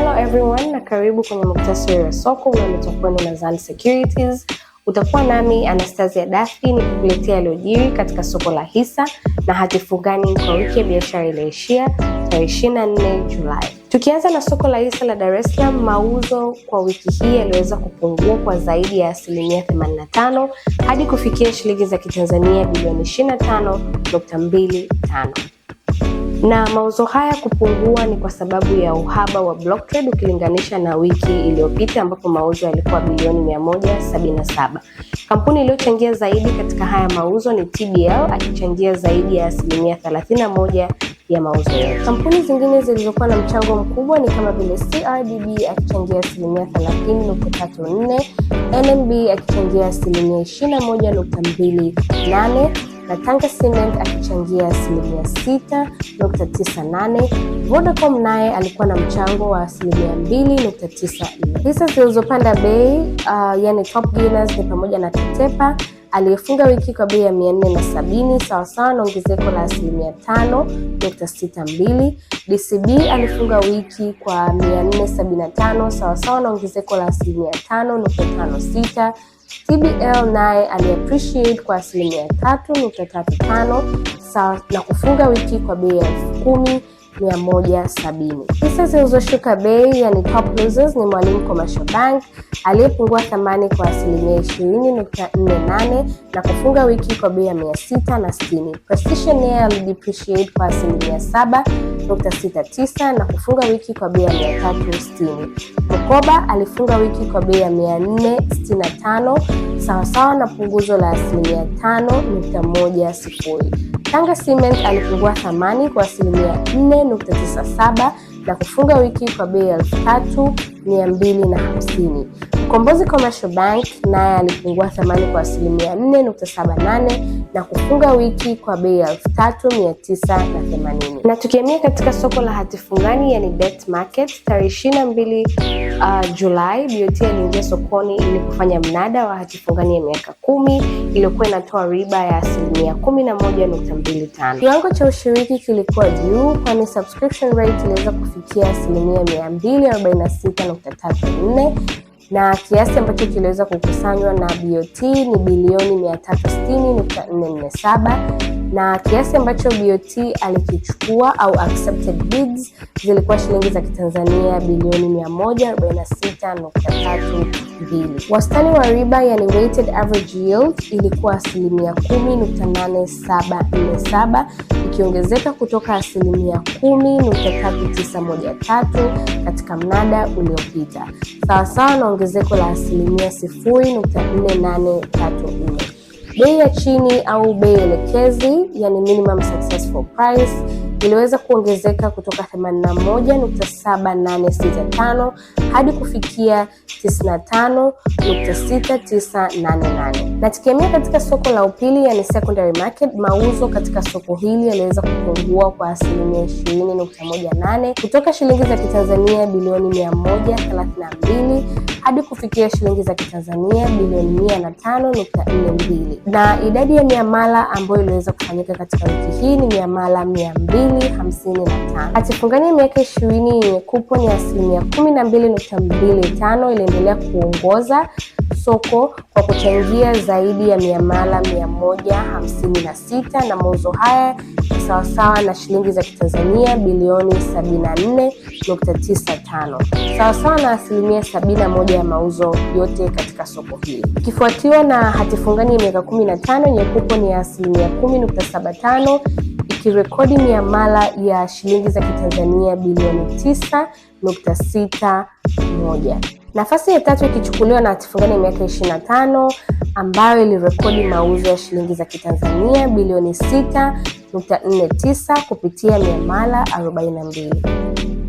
Hello everyone na karibu kwenye muktasari wa soko unaoletwa kwenu na Zan Securities. Utakuwa nami Anastasia Dafi nikikuletea yaliyojiri katika soko la hisa na hati fungani kwa wiki ya biashara iliyoishia tarehe 24 Julai. Tukianza na soko la hisa la Dar es Salaam, mauzo kwa wiki hii yaliweza kupungua kwa zaidi ya 85% hadi kufikia shilingi za Kitanzania bilioni 25.25. Na mauzo haya kupungua ni kwa sababu ya uhaba wa block trade ukilinganisha na wiki iliyopita ambapo mauzo yalikuwa bilioni 177. Kampuni iliyochangia zaidi katika haya mauzo ni TBL akichangia zaidi ya 31% ya mauzo yote. Kampuni zingine zilizokuwa na mchango mkubwa ni kama vile CRDB akichangia 30.34, NMB akichangia 21.28 na Tanga Cement akichangia 6.98. Vodacom naye alikuwa na mchango wa 2.94. Hisa zilizopanda bei yani top gainers ni pamoja na Tetepa aliyefunga wiki kwa bei ya 470 sawasawa na ongezeko la 5.62. DCB alifunga wiki kwa 475 sawasawa na ongezeko la 5.56. TBL naye aliappreciate kwa 3.35 sawa na kufunga wiki kwa bei ya 10,170. Hisa zilizoshuka bei yani top losers ni Mwalimu Commercial Bank aliyepungua thamani kwa 20.48 na kufunga wiki kwa bei ya 660. Precision naye alidepreciate kwa 7.69 na kufunga wiki kwa bei ya 360. Mkoba alifunga wiki kwa bei ya 465 sawasawa na punguzo la 5.10. Tanga Cement alipungua thamani kwa 4.97 na kufunga wiki kwa bei ya 3,250. Mkombozi Commercial Bank naye alipungua thamani kwa 4.78 na kufunga wiki kwa bei ya 3,980. Na tukihamia katika soko la hati fungani yani debt market, tarehe 22 Julai BOT aliingia sokoni ili kufanya mnada wa hati fungani ya miaka 10 iliyokuwa inatoa riba ya 11.25. Kiwango cha ushiriki kilikuwa juu kwani subscription rate iliweza kufikia 246.34 na kiasi ambacho kiliweza kukusanywa na BOT ni bilioni 360.447 na kiasi ambacho BOT alikichukua au accepted bids zilikuwa shilingi za Kitanzania bilioni 146.32. Wastani wa riba yani weighted average yield ilikuwa 10.8747 ikiongezeka kutoka 10.3913 katika mnada uliopita, sawasawa na ongezeko la 0.4834. Bei ya chini au bei elekezi yani minimum successful price iliweza kuongezeka kutoka 81.7865 hadi kufikia 95.6988. Na tukihamia katika soko la upili yani secondary market, mauzo katika soko hili yaliweza kupungua kwa 20.18 kutoka shilingi za Kitanzania bilioni 132 hadi kufikia shilingi za Kitanzania bilioni 105.42. Na idadi ya miamala ambayo iliweza kufanyika katika wiki hii ni miamala 255. Hati fungani ya miaka 20 yenye kuponi ya 12.25 iliendelea kuongoza soko kwa kuchangia zaidi ya miamala 156 na mauzo haya ni sawasawa na shilingi za Kitanzania bilioni 74.95 sawasawa na 71% ya mauzo yote katika soko hili, ikifuatiwa na hati fungani ya miaka 15 yenye kuponi ya 10.75 ikirekodi miamala ya shilingi za Kitanzania bilioni 9.61. Nafasi ya tatu ikichukuliwa na hati fungani ya miaka 25 ambayo ilirekodi mauzo ya shilingi za Kitanzania bilioni 6.49 kupitia miamala 42.